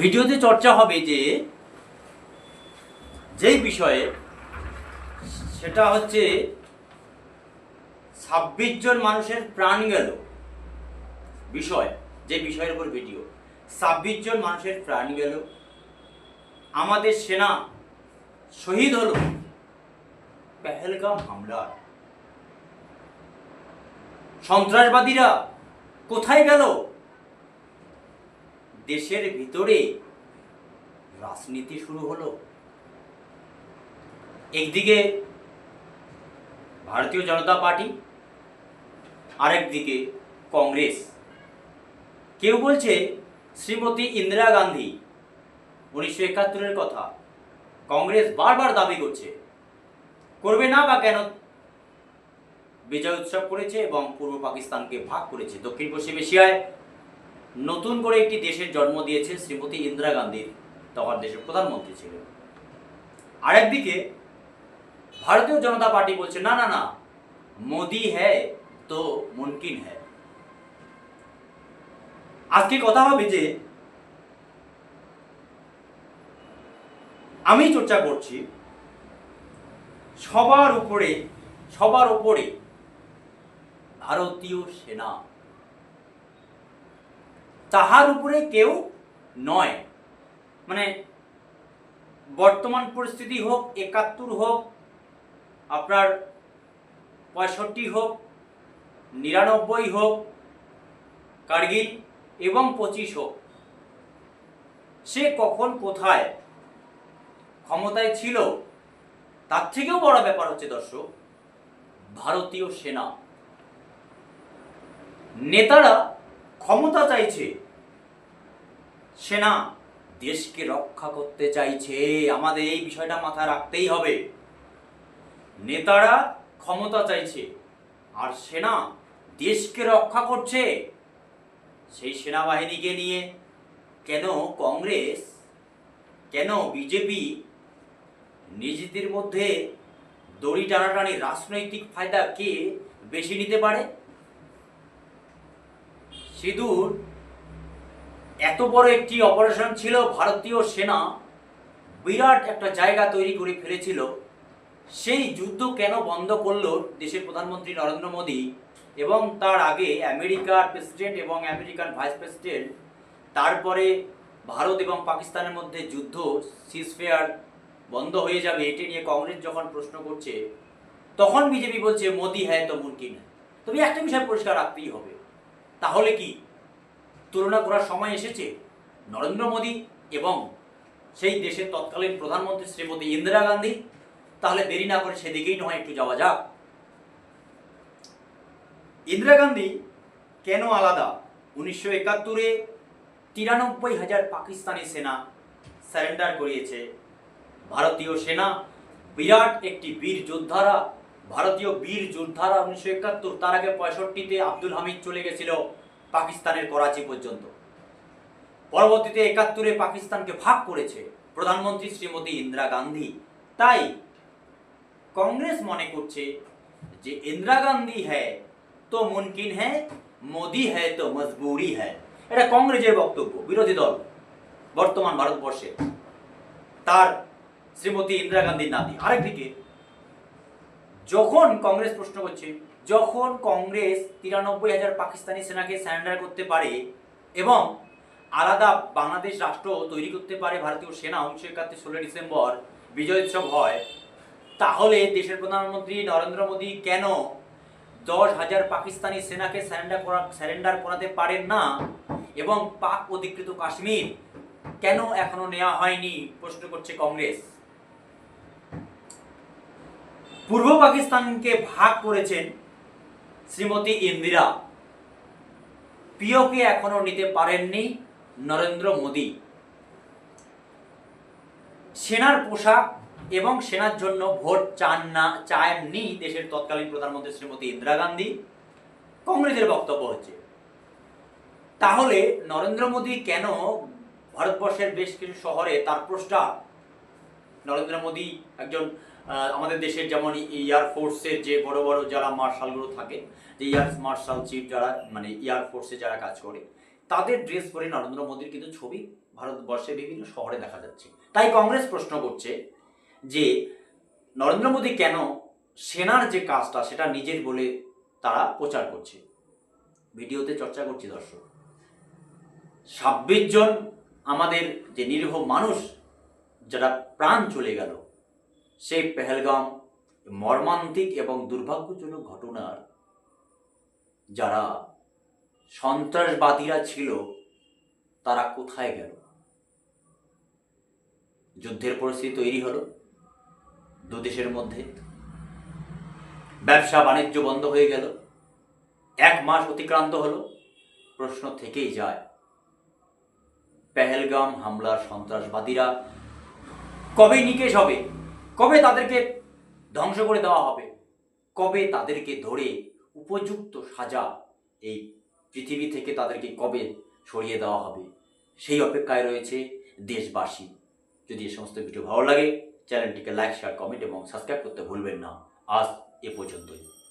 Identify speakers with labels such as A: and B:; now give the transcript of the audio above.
A: ভিডিওতে চর্চা হবে যেই বিষয়ে, সেটা হচ্ছে 26 জন মানুষের প্রাণ গেল বিষয়। যে বিষয়ের উপর ভিডিও, 26 জন মানুষের প্রাণ গেল, আমাদের সেনা শহীদ হলো পেহেলগাম হামলার। সন্ত্রাসবাদীরা কোথায় গেল? দেশের ভিতরে রাজনীতি শুরু হলো। একদিকে ভারতীয় জনতা পার্টি, আরেকদিকে কংগ্রেস। কেউ বলছে শ্রীমতী ইন্দিরা গান্ধী 1971-এর কথা কংগ্রেস বারবার দাবি করবে না বা কেন? বিজয় উৎসব করেছে এবং পূর্ব পাকিস্তানকে ভাগ করেছে। দক্ষিণ পশ্চিম এশিয়ায় নতুন করে একটি দেশের জন্ম দিয়েছে শ্রীমতী ইন্দিরা গান্ধীর, তখন দেশের প্রধানমন্ত্রী ছিলেন। আরেকদিকে ভারতীয় জনতা পার্টি বলছে না না না, মোদি হ্যায় তো মুমকিন হ্যায়। আজকে কথা হবে যে আমি চর্চা করছি সবার উপরে ভারতীয় সেনা, তাহার উপরে কেউ নয়। মানে বর্তমান পরিস্থিতি হোক, 71 হোক, আপনার 65 হোক, 99 হোক, কার্গিল এবং 25 হোক, সে কখন কোথায় ক্ষমতায় ছিল, তার থেকেও বড় ব্যাপার হচ্ছে দর্শক, ভারতীয় সেনা। নেতারা ক্ষমতা চাইছে, সেনা দেশকে রক্ষা করতে চাইছে। আমাদের এই বিষয়টা মাথায় রাখতেই হবে। নেতারা ক্ষমতা চাইছে আর সেনা দেশকে রক্ষা করছে। সেই সেনাবাহিনীকে নিয়ে কেন কংগ্রেস, কেন বিজেপি নিজেদের মধ্যে দড়ি টানাটানি, রাজনৈতিক ফায়দা কে বেশি নিতে পারে? সিঁদুর এত বড় একটি অপারেশন ছিল, ভারতীয় সেনা বিরাট একটা জায়গা তৈরি করে ফেলেছিল। সেই যুদ্ধ কেন বন্ধ করল দেশের প্রধানমন্ত্রী নরেন্দ্র মোদী এবং তার আগে আমেরিকার প্রেসিডেন্ট এবং আমেরিকান ভাইস প্রেসিডেন্ট? তারপরে ভারত এবং পাকিস্তানের মধ্যে যুদ্ধ সিজফেয়ার বন্ধ হয়ে যাবে, এটি নিয়ে কংগ্রেস যখন প্রশ্ন করছে, তখন বিজেপি বলছে মোদি হ্যায় তো মুমকিন হ্যায়। তবে একটা বিষয় পরিষ্কার রাখতেই হবে, তাহলে কি তুলনা করার সময় এসেছে নরেন্দ্র মোদী এবং সেই দেশের তৎকালীন প্রধানমন্ত্রী শ্রীমতী ইন্দিরা গান্ধী? তাহলে দেরি না করে সেদিকেই নয় একটু যাওয়া যাক। ইন্দিরা গান্ধী কেন আলাদা? 1971-এ 93,000 পাকিস্তানি সেনা সারেন্ডার করিয়েছে। ভারতীয় সেনা বিরাট একটি বীর যোদ্ধারা, ভারতীয় বীর যোদ্ধারা 1971, তার আগে 65-তে আব্দুল হামিদ চলে গেছিল পাকিস্তানের করাচি পর্যন্ত। পরবর্তীতে 71-এ পাকিস্তানকে ভাগ করেছে প্রধানমন্ত্রী শ্রীমতী ইন্দিরা গান্ধী। তাই কংগ্রেস মনে করছে যে ইন্দিরা গান্ধী হ্যায় তো মুমকিন হ্যায়, মোদি হ্যায় তো মজবুরি হ্যায়। এটা কংগ্রেসের বক্তব্য, বিরোধী দল বর্তমান ভারতবর্ষে, তার শ্রীমতী ইন্দিরা গান্ধীর নাতি। আরেকদিকে যখন কংগ্রেস প্রশ্ন করছে, যখন কংগ্রেস 93,000 পাকিস্তানি সেনাকে সারেন্ডার করতে পারে এবং আলাদা বাংলাদেশ রাষ্ট্র তৈরি করতে পারে ভারতীয় সেনা, 1971 16 ডিসেম্বর বিজয় উৎসব হয়, তাহলে দেশের প্রধানমন্ত্রী নরেন্দ্র মোদী কেন 10,000 পাকিস্তানি সেনাকে সারেন্ডার করাতে পারেন না? এবং পাক অধিকৃত কাশ্মীর কেন এখনো নেওয়া হয়নি, প্রশ্ন করছে কংগ্রেস। পূর্ব পাকিস্তানকে ভাগ করেছেন শ্রীমতী ইন্দিরা, পিওকে এখনো নিতে পারেননি নরেন্দ্র মোদী। সেনার পোশাক এবং সেনার জন্য ভোট চাননি দেশের তৎকালীন প্রধানমন্ত্রী শ্রীমতী ইন্দিরা গান্ধী, কংগ্রেসের বক্তব্য হচ্ছে। তাহলে নরেন্দ্র মোদী কেন ভারতবর্ষের বেশ কিছু শহরে তার পোস্টার, নরেন্দ্র মোদী একজন আমাদের দেশের যেমন এয়ারফোর্সের যে বড় বড় যারা মার্শালগুলো থাকে, যে এয়ার মার্শাল চিফ যারা, মানে এয়ারফোর্সে যারা কাজ করে, তাদের ড্রেস পরে নরেন্দ্র মোদীর কিন্তু ছবি ভারতবর্ষের বিভিন্ন শহরে দেখা যাচ্ছে। তাই কংগ্রেস প্রশ্ন করছে যে নরেন্দ্র মোদী কেন সেনার যে কাজটা সেটা নিজের বলে তারা প্রচার করছে। ভিডিওতে চর্চা করছি দর্শক, 26 জন আমাদের যে নিরীহ মানুষ যারা প্রাণ চলে গেল সেই পেহেলগাম মর্মান্তিক এবং দুর্ভাগ্যজনক ঘটনার যারা সন্ত্রাসবাদীরা ছিল তারা কোথায় গেল? যুদ্ধের পরিস্থিতি তৈরি হলো দু দেশের মধ্যে, ব্যবসা বাণিজ্য বন্ধ হয়ে গেল, 1 মাস অতিক্রান্ত হলো। প্রশ্ন থেকেই যায়, পেহেলগাম হামলার সন্ত্রাসবাদীরা কবে নিকেশ হবে? কবে তাদেরকে ধ্বংস করে দেওয়া হবে? কবে তাদেরকে ধরে উপযুক্ত সাজা এই পৃথিবী থেকে তাদেরকে কবে সরিয়ে দেওয়া হবে? সেই অপেক্ষায় রয়েছে দেশবাসী। যদি এই সমস্ত ভিডিও ভালো লাগে চ্যানেলটিকে লাইক, শেয়ার, কমেন্ট এবং সাবস্ক্রাইব করতে ভুলবেন না। আজ এ পর্যন্তই।